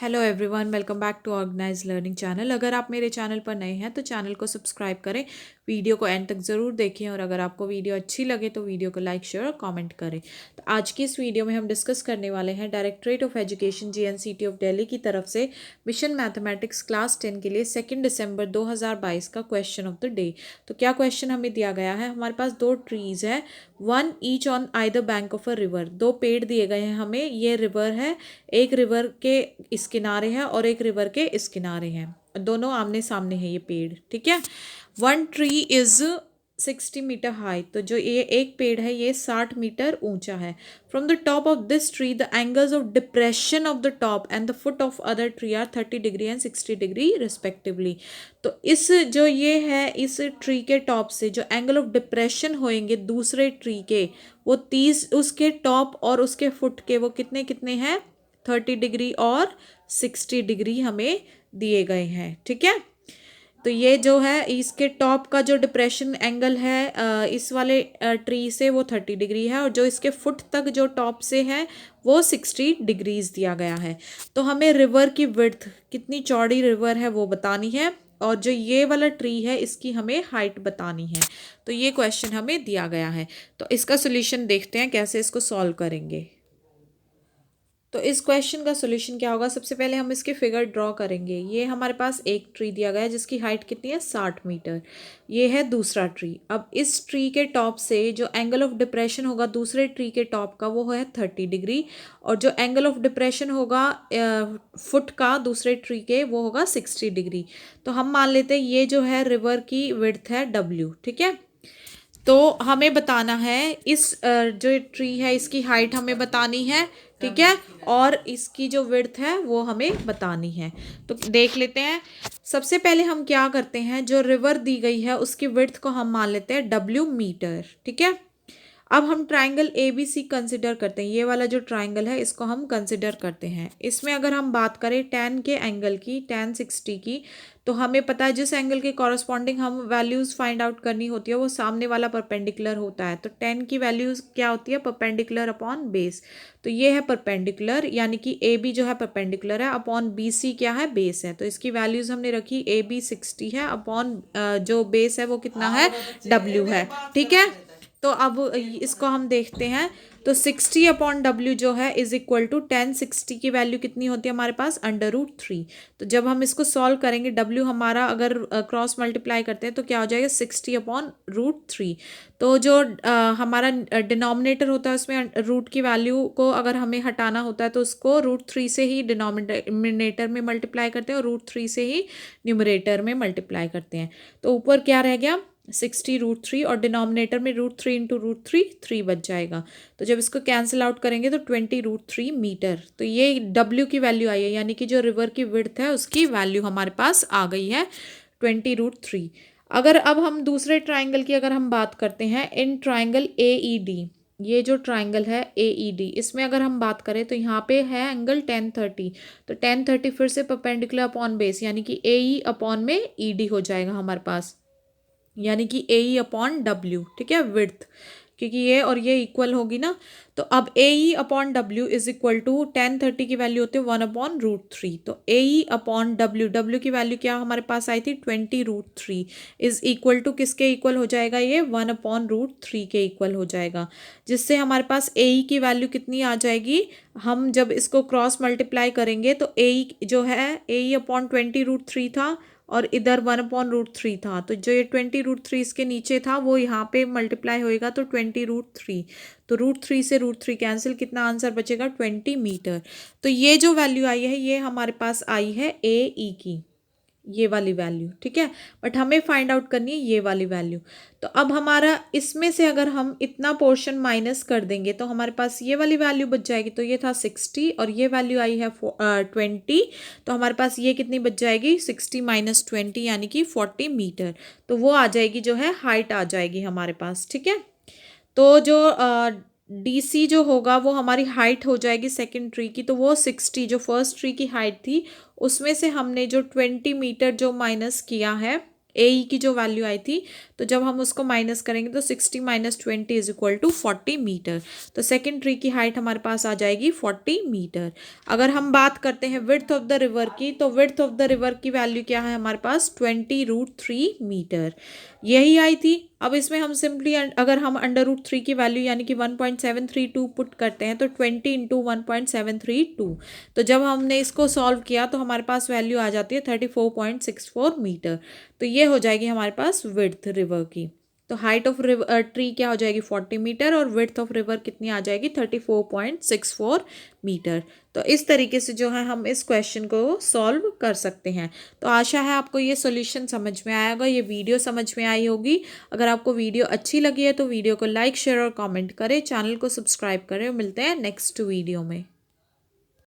Hello everyone, welcome back to organise learning channel. अगर आप मेरे चैनल पर नए हैं तो चैनल को सब्सक्राइब करें, वीडियो को एंड तक ज़रूर देखें और अगर आपको वीडियो अच्छी लगे तो वीडियो को लाइक शेयर और कमेंट करें। तो आज की इस वीडियो में हम डिस्कस करने वाले हैं directorate of education JNCT of Delhi की तरफ से मिशन मैथमेटिक्स क्लास 10 के लिए 2 दिसंबर 2022 का क्वेश्चन ऑफ द डे। तो क्या क्वेश्चन हमें दिया गया है? हमारे पास दो ट्रीज़ है, one each on either bank of a river. दो पेड़ दिए गए हैं हमें, ये रिवर है, एक रिवर के इस किनारे है और एक रिवर के इस किनारे हैं, दोनों आमने सामने है ये पेड़। ठीक है, one tree is 60 metre high. तो जो ये एक पेड़ है ये 60 मीटर ऊंचा है। From the top of this tree the angles of depression of the top and the foot of other tree are 30 degree and 60 degree respectively. तो इस जो ये है, इस ट्री के टॉप से जो एंगल ऑफ डिप्रेशन होंगे दूसरे ट्री के, वो 30, उसके टॉप और उसके फुट के वो कितने कितने हैं, 30 डिग्री और 60 डिग्री हमें दिए गए हैं। ठीक है, तो ये जो है इसके टॉप का जो डिप्रेशन एंगल है इस वाले ट्री से वो 30 डिग्री है और जो इसके फुट तक जो टॉप से है वो 60 डिग्रीज दिया गया है। तो हमें रिवर की विड्थ, कितनी चौड़ी रिवर है वो बतानी है और जो ये वाला ट्री है इसकी हमें हाइट बतानी है। तो ये क्वेश्चन हमें दिया गया है। तो इसका सोल्यूशन देखते हैं कैसे इसको सॉल्व करेंगे। तो इस क्वेश्चन का सोल्यूशन क्या होगा? सबसे पहले हम इसके फिगर ड्रॉ करेंगे। ये हमारे पास एक ट्री दिया गया है जिसकी हाइट कितनी है, 60 मीटर। ये है दूसरा ट्री। अब इस ट्री के टॉप से जो एंगल ऑफ डिप्रेशन होगा दूसरे ट्री के टॉप का वो है 30 डिग्री और जो एंगल ऑफ डिप्रेशन होगा फुट का दूसरे ट्री के वो होगा 60 डिग्री। तो हम मान लेते हैं ये जो है रिवर की विड्थ है W। ठीक है, तो हमें बताना है इस जो ट्री है इसकी हाइट हमें बतानी है। ठीक है, और इसकी जो विड्थ है वो हमें बतानी है। तो देख लेते हैं। सबसे पहले हम क्या करते हैं, जो रिवर दी गई है उसकी विड्थ को हम मान लेते हैं W मीटर। ठीक है, अब हम ट्राइंगल ABC कंसिडर करते हैं। ये वाला जो ट्राइंगल है इसको हम कंसिडर करते हैं। इसमें अगर हम बात करें tan के एंगल की, tan 60 की, तो हमें पता है जिस एंगल के कॉरस्पॉन्डिंग हम वैल्यूज़ फाइंड आउट करनी होती है वो सामने वाला परपेंडिकुलर होता है। तो tan की वैल्यूज़ क्या होती है, परपेंडिकुलर अपॉन बेस। तो ये है परपेंडिकुलर, यानी कि AB जो है परपेंडिकुलर है, अपॉन BC क्या है, बेस है। तो इसकी वैल्यूज़ हमने रखी, AB 60 है, अपॉन जो बेस है वो कितना है, W है। ठीक है, तो अब इसको हम देखते हैं। तो 60 अपॉन W जो है इज इक्वल टू tan 60 की वैल्यू कितनी होती है हमारे पास, √3। तो जब हम इसको सॉल्व करेंगे W हमारा अगर क्रॉस मल्टीप्लाई करते हैं तो क्या हो जाएगा, 60 अपॉन √3। तो जो हमारा डिनोमिनेटर होता है उसमें रूट की वैल्यू को अगर हमें हटाना होता है तो उसको √3 से ही डिनोमिनेटर में मल्टीप्लाई करते हैं और √3 से ही न्यूमरेटर में मल्टीप्लाई करते हैं। तो ऊपर क्या रह गया, 60 √3 और डिनोमिनेटर में √3 इंटू √3 3 बच जाएगा। तो जब इसको कैंसिल आउट करेंगे तो 20 √3 मीटर। तो ये W की वैल्यू आई है, यानी कि जो रिवर की विड्थ है उसकी वैल्यू हमारे पास आ गई है 20 √3। अगर अब हम दूसरे ट्राइंगल की अगर हम बात करते हैं, इन ट्राइंगल AED, ये जो ट्राइंगल है AED, इसमें अगर हम बात करें तो यहाँ पे है एंगल tan 30। तो tan 30 फिर से परपेंडिकुलर अपॉन बेस, यानी कि AE अपॉन में ED हो जाएगा हमारे पास, यानी कि AE अपॉन W। ठीक है, विड्थ, क्योंकि ये और ये इक्वल होगी ना। तो अब AE upon W is equal to tan 30 की वैल्यू होती है 1 अपॉन √3। तो AE अपॉन W की वैल्यू क्या हमारे पास आई थी, 20 √3 इज इक्वल टू किसके इक्वल हो जाएगा, ये 1 अपॉन √3 के इक्वल हो जाएगा। जिससे हमारे पास AE की वैल्यू कितनी आ जाएगी, हम जब इसको क्रॉस मल्टीप्लाई करेंगे तो AE जो है, AE अपॉन 20 √3 था और इधर 1 अपॉन √3 था। तो जो ये 20 √3 इसके नीचे था वो यहाँ पे मल्टीप्लाई होएगा तो 20 √3। तो √3 से √3 कैंसिल, कितना आंसर बचेगा, 20 मीटर। तो ये जो वैल्यू आई है ये हमारे पास आई है AE की, ये वाली वैल्यू। ठीक है, बट हमें फाइंड आउट करनी है ये वाली वैल्यू। तो अब हमारा इसमें से अगर हम इतना पोर्शन माइनस कर देंगे तो हमारे पास ये वाली वैल्यू बच जाएगी। तो ये था 60 और ये वैल्यू आई है 20। तो हमारे पास ये कितनी बच जाएगी, 60 माइनस 20 यानी कि 40 मीटर। तो वो आ जाएगी, जो है हाइट आ जाएगी हमारे पास। ठीक है, तो जो DC जो होगा वो हमारी हाइट हो जाएगी सेकंड ट्री की, तो वो 60 जो फर्स्ट ट्री की हाइट थी उसमें से हमने जो 20 मीटर जो माइनस किया है ए की जो वैल्यू आई थी, तो जब हम उसको माइनस करेंगे तो 60 minus 20 is equal to 40 metre. तो सेकेंड ट्री की हाइट हमारे पास आ जाएगी 40 मीटर। अगर हम बात करते हैं विड्थ ऑफ द रिवर की, तो विड्थ ऑफ द रिवर की वैल्यू क्या है हमारे पास 20√3 मीटर, यही आई थी। अब इसमें हम सिंपली अगर हम अंडर रूट 3 की वैल्यू यानी कि 1.732 पुट करते हैं तो 20 × 1.732, तो जब हमने इसको सॉल्व किया तो हमारे पास वैल्यू आ जाती है 34.64 मीटर। तो ये हो जाएगी हमारे पास विड्थ रिवर की। तो हाइट ऑफ ट्री क्या हो जाएगी 40 मीटर और विड्थ ऑफ रिवर कितनी आ जाएगी 34.64 मीटर। तो इस तरीके से जो है हम इस क्वेश्चन को सॉल्व कर सकते हैं। तो आशा है आपको ये सॉल्यूशन समझ में आया होगा, ये वीडियो समझ में आई होगी। अगर आपको वीडियो अच्छी लगी है तो वीडियो को लाइक शेयर और कमेंट करें, चैनल को सब्सक्राइब करें। मिलते हैं नेक्स्ट वीडियो में।